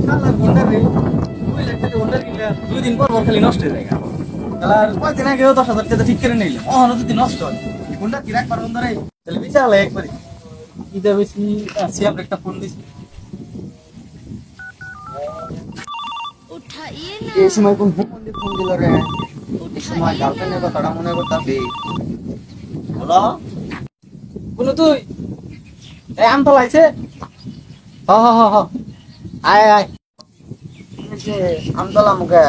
শালার হোন্ডা রে 2 লাখ টাকা হোন্ডা কিনলে 2 দিন পর পর খালি নষ্ট হয়ে যায় শালার কয়দিন আগেও 10,000 টাকা ঠিক করে নিলাম অহনো যদি নষ্ট হয় হোন্ডা কি রাখবার হোন্ডা রে তাহলে বিচার একবারে কি দেবে সিয়াম একটা ফোন দিছি उठाइए এই ना সময় কোন ফোন দিল রে এই সময় গার্লফ্রেন্ডের কথাটা মনে করতাছি হলো কোন তুই এই আম তোলাইছে হ হ হ হ আয় আয় আমতলা মুখে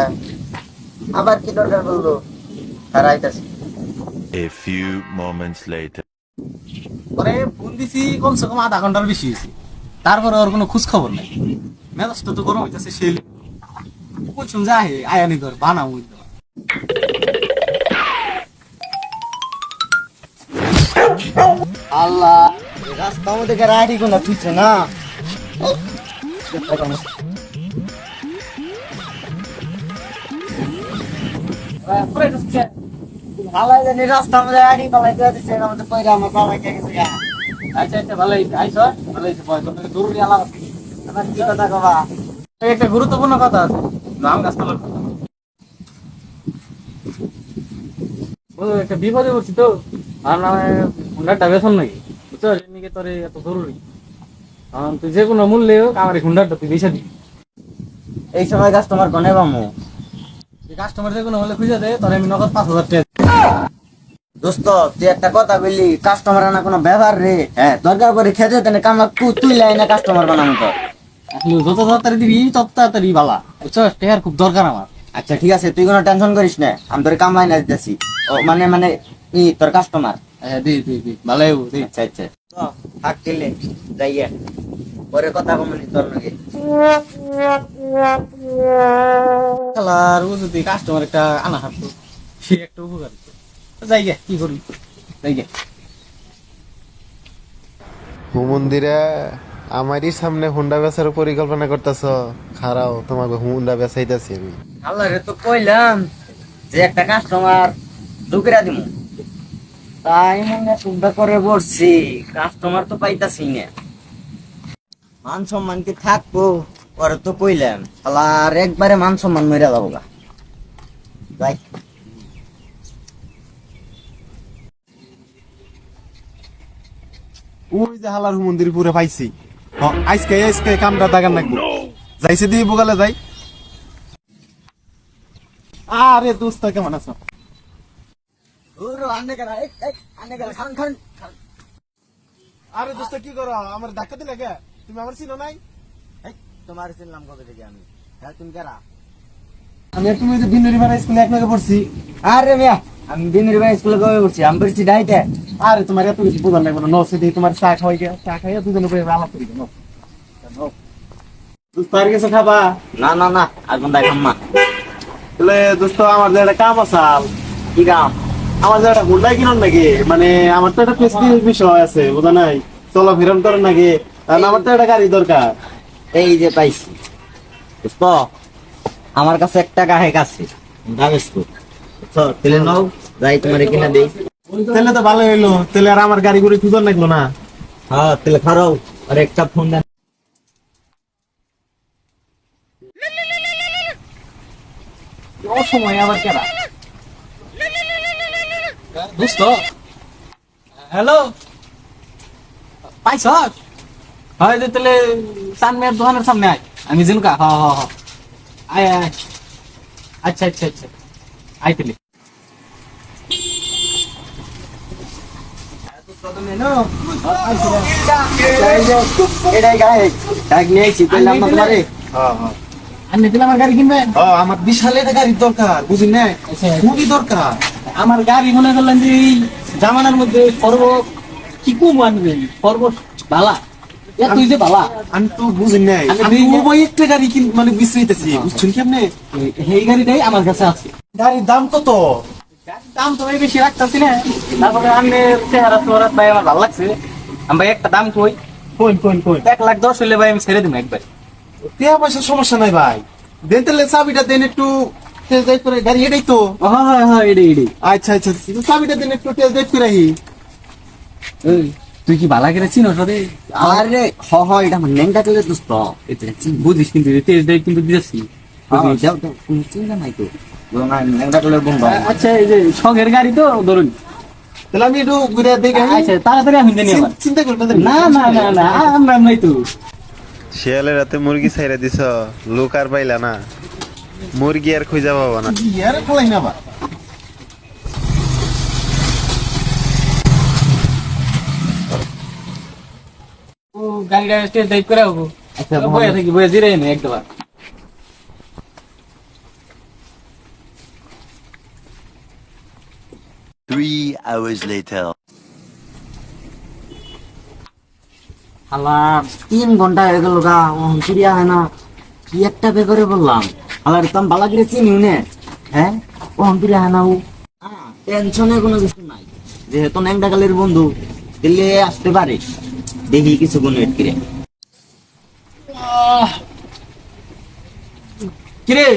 আবার কি দরকার বললো হারাইতাছি A few moments later. পরে ফোন দিছি কমসে কম আধা ঘন্টার বেশি হয়েছে তারপরে ওর কোনো খোঁজ খবর নাই মেজাজটা তো গরম হইতেছে সে বলছুন যাই আয়ানি ধর বানাও আল্লাহ রাস্তা মধ্যে রাইডি কোনা তুইছে না ভালো জানি রাস্তা মধ্যে রাইডি পালাইতে দিচ্ছে আমাদের পয়রা আমার পালাই গেছে আচ্ছা আচ্ছা ভালো হয়েছে আইসো ভালো হয়েছে ভয় তোর জরুরি আলাপ আছে। আমার কি কথা কবা এই একটা গুরুত্বপূর্ণ কথা আছে আম গাছতলার কথা ও একটা বিপদে পড়ছি তো আর না হুন্ডাটা বেতন নাকি বুঝছো এমনিকে তোর এত জরুরি কারণ তুই যে কোনো মূল্যে হোক আমার এই হুন্ডাটা তুই বেচে দিবি এই সময় কাস্টমার গনে বামু কাস্টমার যে কোনো হলে খুঁজে দে তোর আমি নগদ 5,000 টাকা দোস্ত তুই একটা কথা বললি কাস্টমার আনা কোনো ব্যবহার রে হ্যাঁ দরকার করে খেতে তেনে কামলা তুই লাই না কাস্টমার বানানো তো আসলে যত তাড়াতাড়ি দিবি তত তাড়াতাড়ি বালা বুঝছো টেহার খুব দরকার আমার আচ্ছা ঠিক আছে তুই কোনো টেনশন করিস না আমি তোর কামাই না দিতেছি ও মানে মানে তোর কাস্টমার হ্যাঁ দি দি দি ভালো হইব দি আচ্ছা আচ্ছা তো থাক দিলে যাইয়া পরে কথা কমনি তোর নাকি খেলার ও যদি কাস্টমার একটা আনা হাঁটতো সে একটা উপকার হতো। যাই গে কি করবি যাই গে হুমন্দিরা আমারই সামনে হুন্ডা বেচার পরিকল্পনা করতেছ খারাও তোমাকে হুন্ডা বেচাইতেছি আমি আল্লাহ রে তো কইলাম যে একটা কাস্টমার ঢুকিরা দিমু তাই মনে চিন্তা করে বসছি কাস্টমার তো পাইতাছি না মান সম্মান কি থাকবো পরে তো কইলাম আর একবারে মান সম্মান মরে যাবো গা যাই ওই যে হালার মন্দির পুরে পাইছি আজকে আজকে কামটা দাগান নাকবো যাইছে দিয়ে বগালে যাই আরে দোস্ত কেমন আছো আরে দোস্ত কি করো আমার ধাক্কা দিলে কে তুমি আমার চিনো নাই তোমার চিনলাম কবে থেকে আমি হ্যাঁ তুমি কারা আমি তুমি যে বিন্দুরি বাড়া স্কুলে এক লগে পড়ছি আরে মিয়া আমি দিনের বেলা স্কুলে কবে পড়ছি আমি পড়ছি ডাইতে আরে তোমার এত কিছু বোঝার লাগবে না নসে দিয়ে তোমার চা খাওয়াই গে চা খাইয়া দুজনে করে আলাপ করি দোস্ত আর কিছু খাবা না না না আর কোন দেখাম মা তাহলে দোস্ত আমার যে একটা কাম আসাল কি কাম আমার যে একটা হুন্ডাই কিনুন নাকি মানে আমার তো একটা ফেসবুক বিষয় আছে বোঝা নাই চলো ফিরন করেন নাকি আর আমার তো একটা গাড়ি দরকার এই যে পাইছি দোস্ত আমার কাছে 1 টাকা হেক আছে দামেস তো তেলে নাও যাই তোমার কিনা দেই তাহলে তো ভালো হইলো তাহলে আর আমার গাড়ি গুড়ি খুঁজন লাগলো না হ্যাঁ তেলে খারাও আর একটা ফোন দেন অসময় আবার কেনা বুঝত হ্যালো পাইছ হয় যে তাহলে সামনের দোকানের সামনে আয় আমি জিনকা হ হ হ আয় আয় আচ্ছা আচ্ছা আচ্ছা আয় তাহলে এটাই গায়ে ডাক নিয়েছি পেলাম না তোমারে আর নিতে আমার গাড়ি কিনবে আমার বিশাল একটা গাড়ির দরকার বুঝি না খুবই দরকার আমার গাড়ি মনে করলেন যে এই জামানার মধ্যে পর্ব কি কম আনবে পর্ব বালা তুই যে বালা আমি তো বুঝি নাই আমি আমি দুই- ওই একটা গাড়ি মানে বিশ্রাইতেছি বুঝছেন কেমনে এই গাড়িটাই আমার কাছে আছে গাড়ির দাম কত গাড়ির দাম তো ভাই বেশি রাখতেছি না তারপরে আমি চেহারা তোরা ভাই আমার ভালো লাগছে আমি ভাই একটা দাম কই কোন কোন কোন 1,10,000 হলে ভাই আমি ছেড়ে দিব একবার টাকা পয়সার সমস্যা নাই ভাই দেন তাহলে চাবিটা দেন একটু তেল দেখ করে গাড়ি এটাই তো হ্যাঁ হ্যাঁ হ্যাঁ এডি এডি আচ্ছা আচ্ছা চাবিটা দেন একটু তেল দেখ করে আহি তুই কি বালা করে চিনোস রে? আরে এটা আমার নেংটা চলে দোস্ত বুঝিস কিন্তু তেজ দেয় কিন্তু দিয়েছি। যাও তো কোনো চিন্তা নাই তো নেংটা চলে বন্ধু আচ্ছা এই যে শখের গাড়ি তো ধরুন। তাহলে আমি একটু ঘুরে দেখে আসি। আচ্ছা তাড়াতাড়ি আমি জানি আবার। চিন্তা করতে না না না না আমরা নাই তো। শিয়ালের রাতে মুরগি ছাইরা দিছ, লোক আর পাইলা না, মুরগি আর খুঁজা পাবা না। ইয়ার ফলাই না বা ও গাড়িটা টেস্ট ড্রাইভ করে হবো। আচ্ছা, বয়ে থাকি বয়ে জিরে নে একবার। 3 hours later. হালার 3 ঘন্টা হয়ে গেল গা চিড়িয়া হয় না কি একটা বেকরে বললাম হালার তো আমি বালাগিরে চিনি নে হ্যাঁ ও চিড়িয়া হয় না ও টেনশনে কোনো কিছু নাই যেহেতু নেংটা কালের বন্ধু দিল্লি আসতে পারে দেখি কিছু গুণ ওয়েট করে কিরে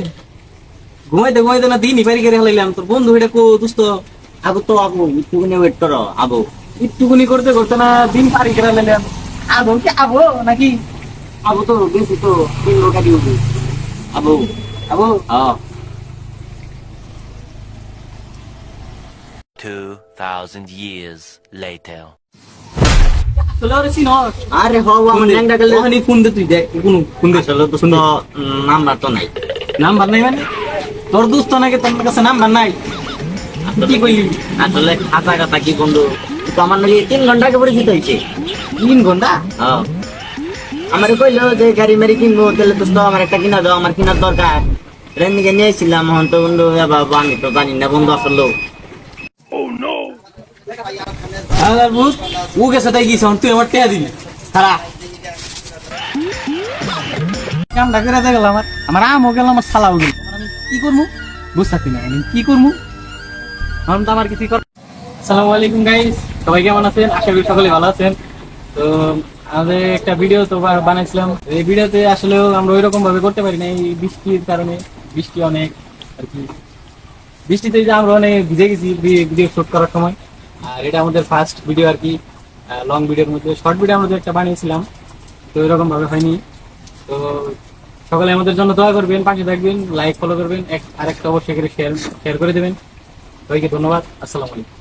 ঘুমাইতে ঘুমাইতে না দিনই বাড়ি করে হালাইলাম তোর বন্ধু এটা কো দুস্ত আবু তো আবু একটুখানি ওয়েট করো আবু একটুকুনি করতে করতে না দিন পারি করে হালাইলাম। আবো কি আবো নাকি আবু তো বেশি তো 3 লোকাটি উঠু আবু আবো? হ্যাঁ 2,000 years later. চলে আর চিনো আরে হও আমার নেংটা কালের ওখানে ফোন দে তুই দেখ কোন ফোন দে আসলে তো নাম্বার তো নাই নাম্বার নাই মানে তোর দোস্ত নাকি তোর কাছে নাম্বার নাই কি কইলি? আসলে খাতা খাতা কি বন্ধু তো আমার নাকি 3 ঘন্টা আগে পরিচিত হয়েছে 3 ঘন্টা? হ্যাঁ আমার কইলো যে গাড়ি মারি কিনবো তাহলে তো আমার একটা কিনা দাও আমার কিনার দরকার ট্রেন দিকে নিয়েছিলাম এখন তো বন্ধু বাবা আমি তো জানি না বন্ধু আসলো আর বুঝ ও গেছে তাই গিয়েছে তুই আমার টেয়া দিবি তারা কামটা করে দিয়ে গেল আমার আমও গেল আমার শালাও গেল আমি কি করবো বুঝতে না আমি কি করবো এখন তো আমার কিছু কর। আসসালামু আলাইকুম গাইস, সবাই কেমন আছেন? আশা করি সকলে ভালো আছেন। তো আমাদের একটা ভিডিও তো বানাইছিলাম, এই ভিডিওতে আসলে আমরা ওই রকম ভাবে করতে পারি না এই বৃষ্টির কারণে। বৃষ্টি অনেক আর কি, বৃষ্টিতে যে আমরা অনেক ভিজে গেছি ভিডিও শুট করার সময়। আর এটা আমাদের ফার্স্ট ভিডিও আর কি, লং ভিডিওর মধ্যে শর্ট ভিডিও আমরা একটা বানিয়েছিলাম, তো ওইরকম ভাবে হয়নি। তো সকলে আমাদের জন্য দোয়া করবেন, পাশে থাকবেন, লাইক ফলো করবেন, আরেকটা অবশ্যই করে শেয়ার করে দেবেন। সবাইকে ধন্যবাদ। আসসালামু আলাইকুম।